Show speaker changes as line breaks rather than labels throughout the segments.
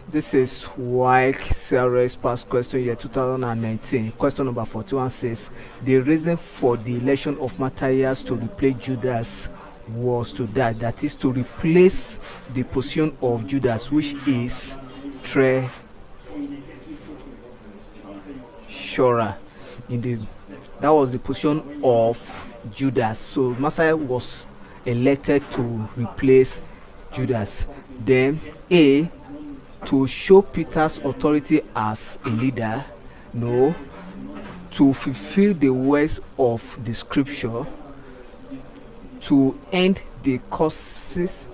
This is Waec CRS past question year 2019. Question number 41 says the reason for the election of Matthias to replace Judas was to that is to replace the position of Judas, which is treasurer. That was the position of Judas. So Messiah was elected to replace Judas. Then A, to show Peter's authority as a leader. No. To fulfill the words of the scripture. To end the curses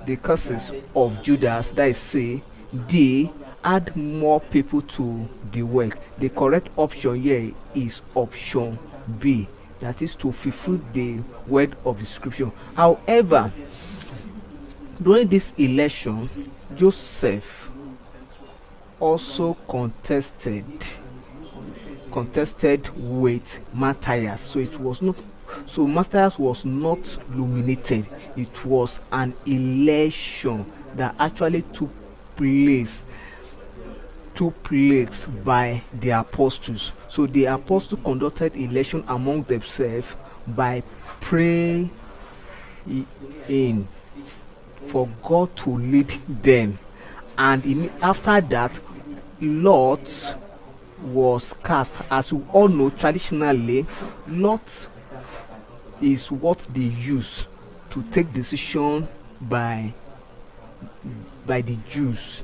of Judas. That is C. D, add more people to the work. The correct option here is option B. That is to fulfill the word of the scripture. However, during this election, Joseph also contested with Matthias. So it was not, so Matthias was not nominated. It was an election that actually took place by the apostles. So the apostles conducted election among themselves by praying for God to lead them, and after that, lot was cast. As you all know, traditionally, lot is what they use to take decision by the Jews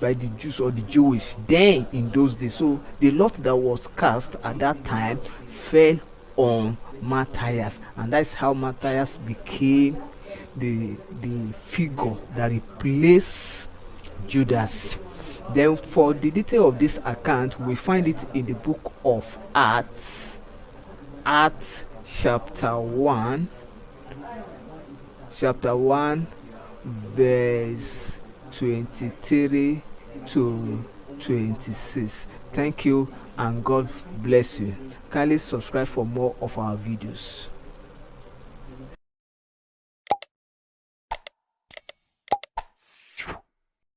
or the Jewish then in those days. So the lot that was cast at that time fell on Matthias, and that's how Matthias became the figure that replaced Judas. Then for the detail of this account, we find it in the book of Acts chapter 1 verse 23 to 26. Thank you and God bless you. Kindly subscribe for more of our videos.